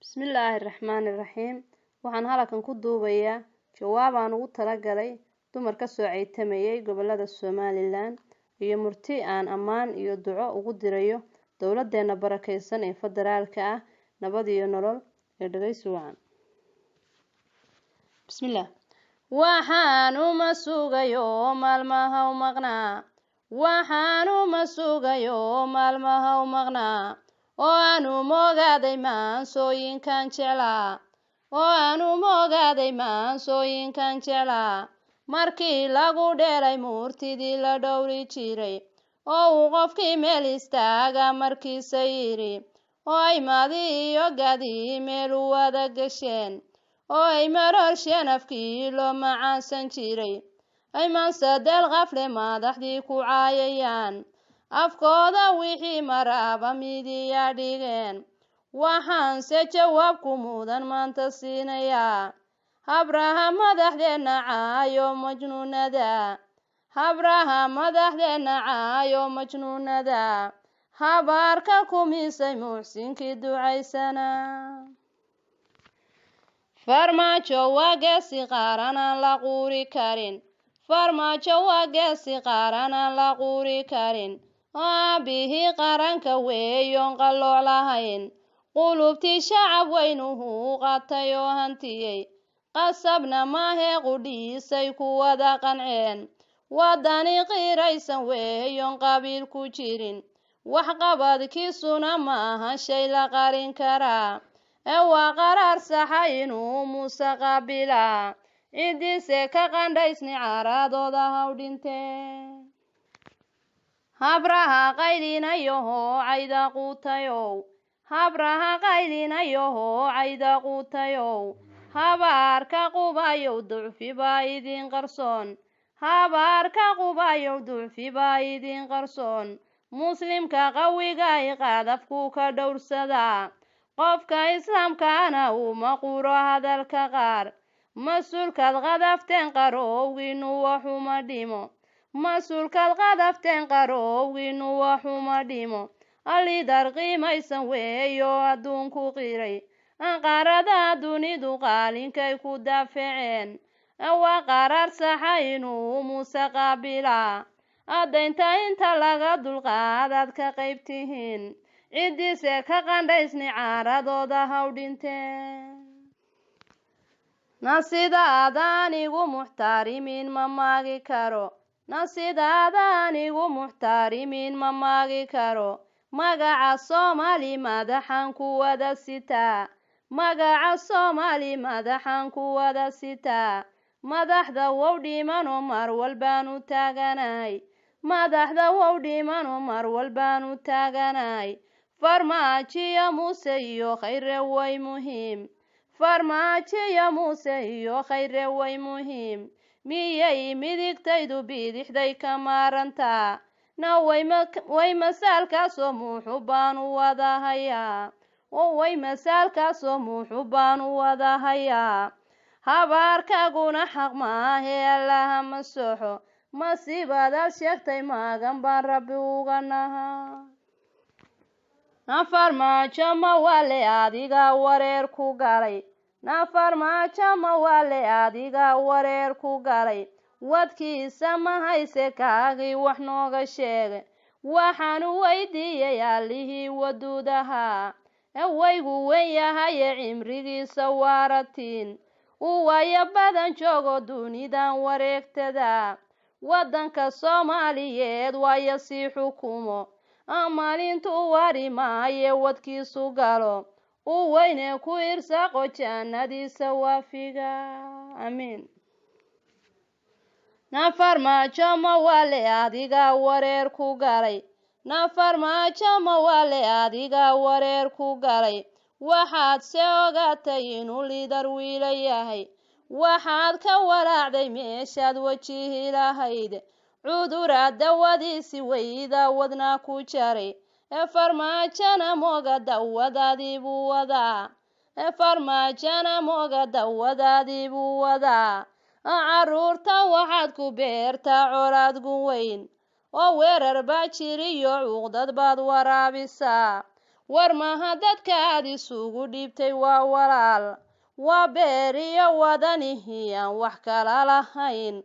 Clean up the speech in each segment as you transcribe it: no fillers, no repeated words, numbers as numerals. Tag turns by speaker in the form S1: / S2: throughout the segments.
S1: Bismillahirrahmanirrahiim. Waxaan halkan ku duubayaa jawaab aan ugu talagalay dumar ka soo ceytamayay gobolada Somaliland iyo murti aan ammaan iyo duco ugu dirayo dawladeena barakeysan ee federaalka ah nabad iyo nolol ee dhageysi wacan. Bismillah. Waxaan uma sugayo maalmaha u maqnaa. Waxaan uma sugayo maalmaha u maqnaa. Oo aanu mogaaday maansooyinkan jeclaa. Oo aanu mogaaday maansooyinkan jeclaa. Markii lagu dheelay murtidii la dhowri jiray. Oo uu qofkii meel istaaga markiisa yidhi. Oo ay maadi iyo gadi meel u wada gasheen. Oo ay marorsheen afkii loo macaansan jiray. Ay mansadeel qafle madaxdii ku caayayaan. Afkooda wixii maraba midiya dhigeen. Waxaanse jawaab ku mudan maanta siinayaa. Habraha madaxdeena caayo majnuunada. Habraha madaxdeena caayo majnuunada. Habaarka kumisay muxsinkii ducaysana. Farmaajo waa geesi qaran aan la quuri karin. Farmaajo waa geesi qaran aan la quuri karin. Aabihii qaranka weeyoon qalooc lahayn. Qulubtii shacab weynuhu qatay oo hantiyey. Qasabna maahe qudhiisay ku wada qanceen. Wadani qiraysan weeyoon qabiil ku jirin. Waxqabadkiisuna maaha shay la qarin karaa. Waa qaraar saxa inuu Muuse qaabilaa. Cidiise ka qandhaysni caaradooda haw dhinteen. Habraha qaylinayoho cayda quutayow. Habraha qaylinayoho cayda quutayow. Habaarka qubayow ducfi baa idin qarsoon. Habaarka qubayow ducfi baa idin qarsoon. Muslimka qawiga ay qadafku ka dhowrsadaa. Qofka islaamkaana uma quro hadalka qaar. Mas-uulkaad qadafteen qarowgiinu waxuma dhimo. Mas-uulkaad qadafteen qarowgiinu waxuma dhimo. Alidar qiimaysan weeyo adduunku qiray. Qaarada dunidu qaalinkay ku daafaceen. Waa qaraar saxa inuu Muuse qaabilaa. Adaynta inta laga dulqaadaad ka qayb tihiin. Cidiise ka qandhaysni caaradooda haw dhinteen. Nasidaada anigu muxtaarimiin ma maagi karo. Nasidaada anigu muxtaarimiin ma maagi karo. Magaca Soomaali madaxan ku wada sitaa. Magaca Soomaali madaxan ku wada sitaa. Madaxda wow dhimano mar walbaan u taaganahay. Madaxda wow dhimano mar walbaan u taaganahay. Farmaajo iyo Muuse iyo khayre way muhiim. Farmaajo iyo Muuse iyo khayre way muhiim. Miyay midigtaydu bidixday ka maarantaa. Na way masaalkaasoo muxuu baan u wada hayaa. Oo way masaalkaasoo muxuu baan u wada hayaa. Habaarkaguna xaq maahe Allaha ma soxo. Masiibadaad sheegtay maagan baan Rabbi uga nahaa. Farmaajo ma wale adiga wareer ku galay. Farmaajo ma wale adiga wareer ku galay. Wadkiisa ma hayse kaagii wax nooga sheegay. Waxaan u weydiiyey allihii waduudahaa. Waygu weyn yahaye cimrigiisa waaratiin. Waayo badan joogo dunidan wareegtada. Wadanka Soomaaliyeed waayo sii xukumo. Maalintuu wari maaye wadkiisu galo. Weyne ku irsaqo jannadiisa waafiga. Amiin. Farmaajo ma wale adiga wareer ku galay. Farmaajo ma wale adiga wareer ku galay. Waxaad se ogaatay inuu liidar wiila yahay. Waxaad ka walaacday meeshaad wajihi lahayd. Cudura dawadiisi weyda wadna ku jaray. Farmaajana mooga dawadaadii buu wadaa. Farmaajana mooga dawadaadii buu wadaa. Caruurta waxaad ku beertaa colaad gu weyn. Oo weerar baa jiriyo cuqdad baad waraabisaa. war maha dadkaad isugu dhiibtay waa walaal waa beeriyo wadanihii aan wax kala lahayn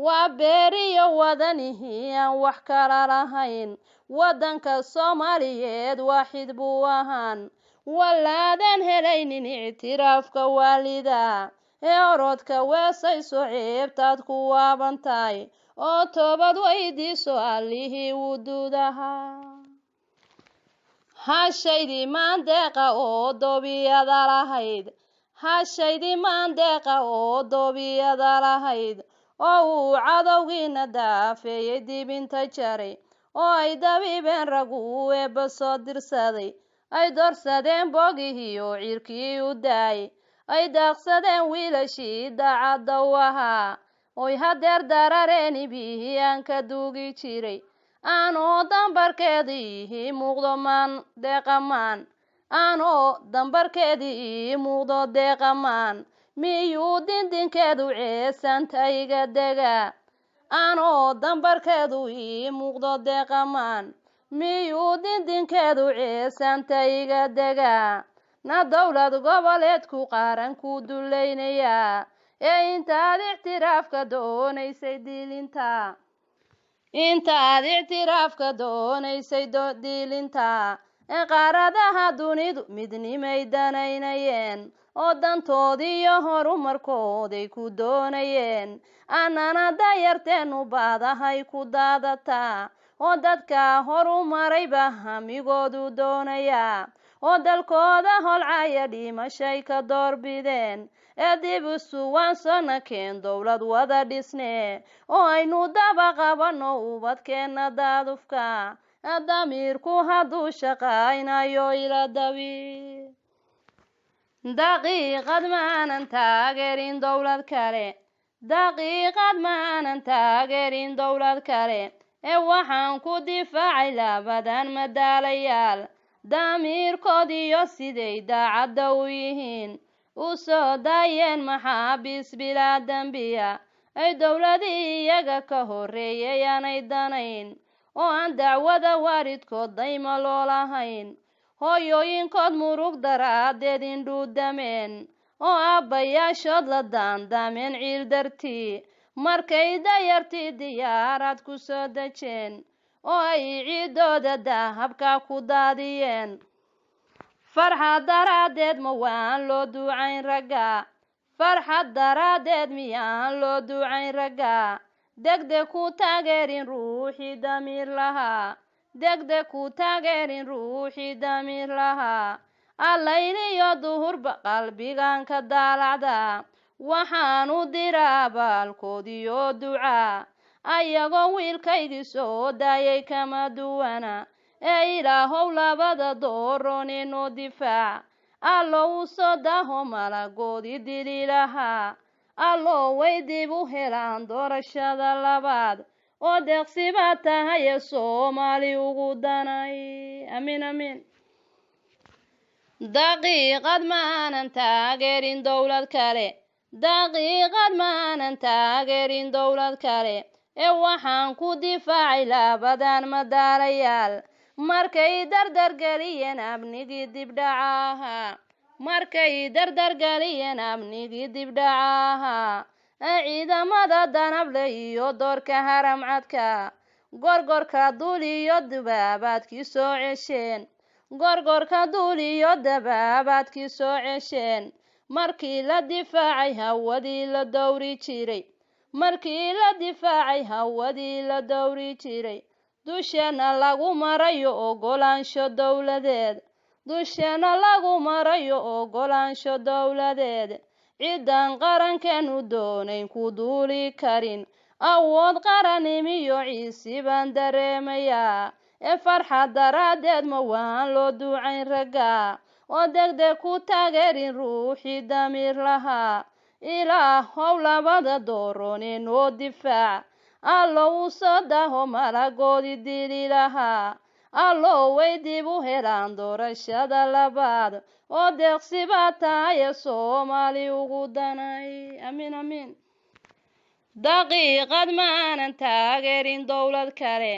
S1: waa beeriyo wadanihii aan wax kala lahayn waddanka Soomaaliyeed waaxid buu ahaan walaadan helaynin ictiraafka waalida ee orodka weesayso ceebtaad ku waabantahay oo toobad weydiiso allihii wuduudaha hashaydii maandeeqa oo doobiyada lahayd hashaydii maandeeqa oo doobiyada lahayd oo uu cadowgiina daafeeyey dibinta jaray oo ay dabiibeen ragu eebba soo dirsaday ay doorsadeen boogihii oo cirkii u daayay ay daaqsadeen wiilashii daacadda u ahaa oy hadeer darareeni bihii aan ka duugi jiray aanoo dambarkeedii muuqdo deeqamaan aanoo dambarkeedii ii muuqdo deeqamaan miyuu dindinkeedu ceesanta iga degaa aanoo dambarkeedu ii muuqdo deeqamaan miyuu dindinkeedu ceesanta iga degaa na dowlad goboleedku qaran ku dulaynayaa ee intaad ictiraafka doonaysay diilinta intaad ictiraafka doonaysay diilinta ee qaaradaha dunidu midnimay danaynayeen oo dantoodii iyo horumarkooday ku doonayeen annana dayarteenu baadahay ku daadataa oo dadka horumarayba hamigoodu doonayaa oo dalkooda holcaya dhimashay ka doorbideen ee dib isuwaan sona keen dowlad wada dhisnee oo aynu daba qabanno ubadkeenna daadufka damiirku hadduu shaqaynayo ila dabi daqiiqad maanan taageerin dowlad kale daqiiqad maanan taageerin dowlad kale ee waxaan ku difaacay labadan madaalayaal damiirkoodiyo siday daacadda u yihiin u soo daayeen maxaabiis bilaa dembiya ay dowladii iyaga ka horreeyay aanay danayn oo aan dacwada waalidkood daymo loo lahayn hooyooyinkood murug daraaddeed indhuudameen oo aabbayaashood la daandaameen ciil dartii markay dayartii diyaarad ku soo dejeen oo ay ciidooda dahabka ku daadiyeen farxad daraaddeed ma waan loo duucayn ragga farxad daraaddeed miyaan loo duucayn ragga degdeg ku taageerin ruuxii damiir lahaa degdeg ku taageerin ruuxii damiir lahaa allayliyo duhurba qalbigan ka daalacda waxaan u diraa baalkoodiyo ducaa ayagoo wiilkaygii soo daayay kama duwana ee ilaahow labada dooroon inoo difaac allow u soo daho malagoodii dili lahaa allow way dib u helaan doorashada labaad oo deeqsiba tahaye Soomaali ugu danay amiin amiin daqiiqad maanan taageerin dowlad kale daqiiqad maanan taageerin dowlad kale ee waxaan ku difaacay labadan madaalayaal markay dardargeliyeen amnigii dibdhacaha markay dardargeliyeen amnigii dibdhacaha ee ciidamada danable iyo doorka haramcadka gorgorka duuliyo dabaabaadkii soo cesheen gorgorka duuliyo dabaabaadkii soo cesheen markii la difaacay hawadii la dowri jiray markii la difaacay hawadii la dowri jiray dusheena lagu marayo ogolaansho dowladeed dusheena lagu marayo ogolaansho dowladeed ciidan qarankeenu doonayn ku duuli karin awood qaranimiyo ciisi baan dareemayaa ee farxad daraaddeed ma waan loo duucayn ragga oo degdeg ku taageerin ruuxii damiir lahaa ilaahow labada dooroon inoo difaac allow u soo daho malagoodii dili lahaa allow way dib u helaan doorashada labaad oo deeqsiba tahaye Soomaali ugu danay amiin amiin daqiiqad maanan taageerin dowlad kale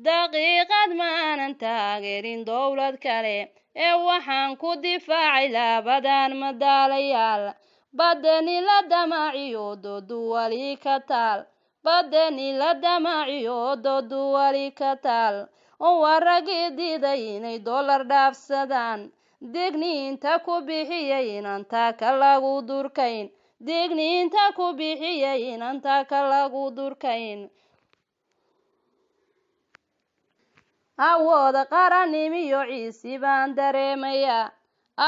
S1: daqiiqad maanan taageerin dowlad kale ee waxaan ku difaacay labadan madaalayaal badani la damaciyo doodu wali ka taal badani la damaciyo doodu wali ka taal oo waragii diiday inay dollar dhaafsadaan digniinta ku bixiyay inanta ka lagu durkayn digniinta ku bixiyay inanta ka lagu durkayn awood qarannimiyo ciisi baan dareemayaa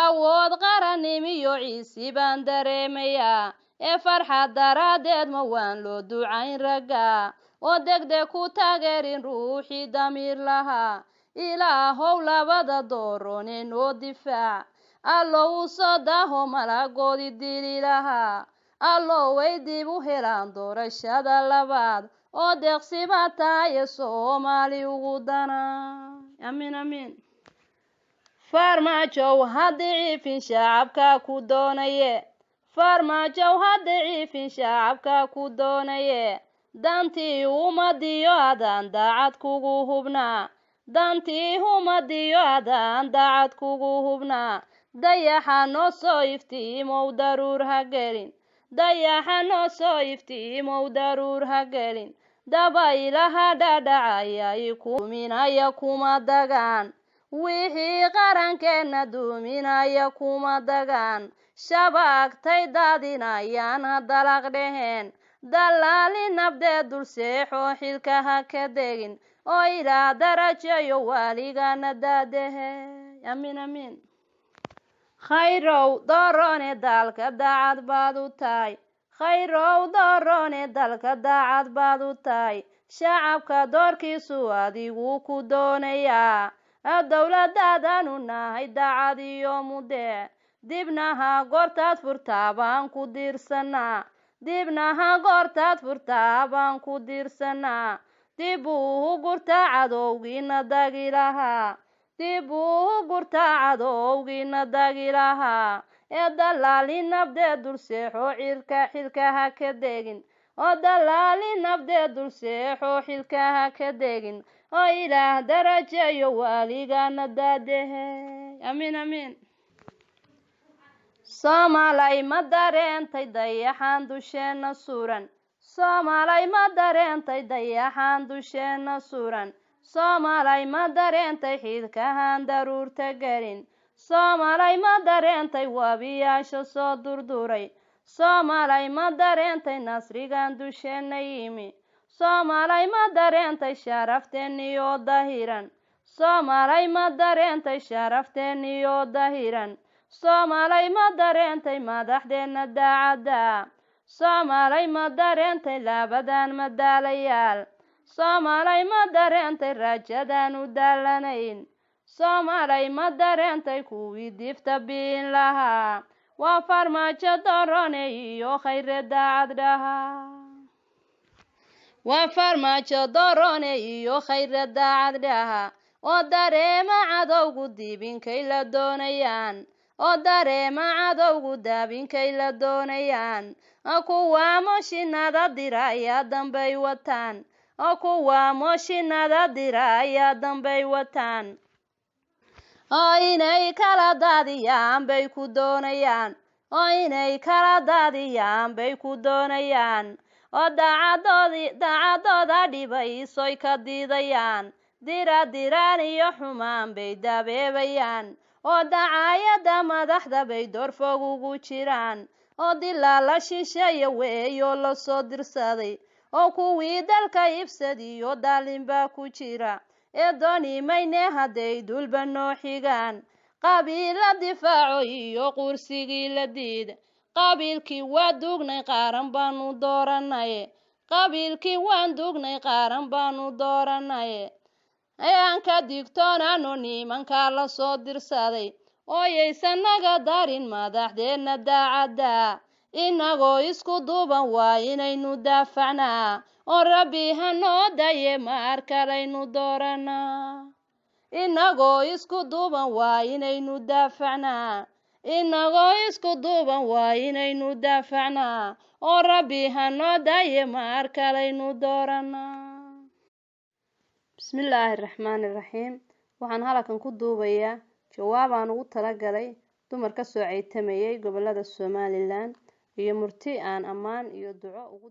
S1: awood qarannimiyo ciisi baan dareemayaa ee farxad daraaddeed ma waan loo ducayn ragga oo degdeg ku taageerin ruuxii damiir lahaa ilaahow labada doorone noo difaac allow u soo daaho malagoodii dili lahaa allow way dib u helaan doorashada labaad oo deeqsiba tahaye Soomaali ugu dana amiin amiin farmaajow haddii ciifin shacabka ku doonaye farmaajow haddii ciifin shacabka ku doonaye dantii umadiyo adaan daacad kugu hubnaa dantii umadiyo adaan daacad kugu hubnaa dayaxa noo soo iftiimow daruur ha gelin dayaxa noo soo iftiimow daruur ha gelin dabaylaha dhadhacaya ikuminaya kuma dagaan wixii qarankeena duuminaya kuma dagaan shabaagtay daadinayaan ha dalaq dheheen dalaali nabdee dul seexo xilka ha ka degin oo ilaa darajayo waaligana daadehe amiin amiin khayrow doorone dalka daacad baad u tahay khayrow doorone dalka daacad baad u tahay shacabka doorkiisu adigu ku doonayaa dowladdaadanu nahay daacad iyo mudee dibnaha goortaad furtaa baan ku diirsanaa dibnaha goortaad furtaa baan ku diirsanaa dib uu gurtaa cadowgiina dagi lahaa dib uu gurtaa cadowgiina dagi lahaa ee dalaali nabdee dul seexo xilka ha ka degin oo dalaali nabdee dul seexo xilka ha ka degin oo ilaah darajayo waaligana daadehe amiin amiin Soomaalay ma dareentay dayaxan dusheena suran Soomaalay ma dareentay dayaxan dusheena suran Soomaalay ma dareentay xidkahan daruurta gelin Soomaalay ma dareentay wabiyaasha soo durduray Soomaalay ma dareentay nasrigan dusheena yimi Soomaalay ma dareentay sharafteeniyo dahiran Soomaalay ma dareentay sharafteeniyo dahiran Soomaalay ma dareentay madaxdeena daacadda Soomaalay ma dareentay labadan madaalayaal Soomaalay ma dareentay rajadan u daalanayn Soomaalay ma dareentay kuwii difta biin lahaa waa farmaajo doorone iyo khayre daacad dhahaa waa farmaajo doorone iyo khayre daacad dhahaa oo dareema cadowgu dibinkay la doonayaan oo dareema cadowgu daabinkay la doonayaan kuwa mooshinada dira ayaa dambay wataan oo kuwa mooshinada dira ayaa dambay wataan oo inay kala daadiyaan bay ku doonayaan oo inay kala daadiyaan bay ku doonayaan oo daacadooda dhibaysoy ka diidayaan diraan iyo xumaan bay dabeebayaan oo dacaayada madaxda bay doorfog ugu jiraan oo dilaala shisheeye weeyoo la soo dirsaday oo kuwii dalka ibsadiyo daalinbaa ku jira ee dooni mayne hadday dulba noo xigaan qabiila difaaco iyo qursigii la diid qabiilkii waa duugnay qaaran baanu dooranaye qabiilkii waan duugnay qaaran baanu dooranaye aan ka digtoonaano nimanka la soo dirsaday oo yaysan naga darin madaxdeena daacadda inagoo isku duuban waa inaynu daafacnaa oo rabbi hanoo daye maar kalaynu dooranaa inagoo isku duuban waa inaynu daafacnaa inagoo isku duuban waa inaynu daafacnaa oo rabbi hanoo daye maar kalaynu dooranaa bismillaahi raxmaani raxiim waxaan halkan ku duubayaa jawaabaan ugu talagalay dumar ka soo ceytamayay gobolada Somaliland iyo murti aan ammaan iyo duco ugu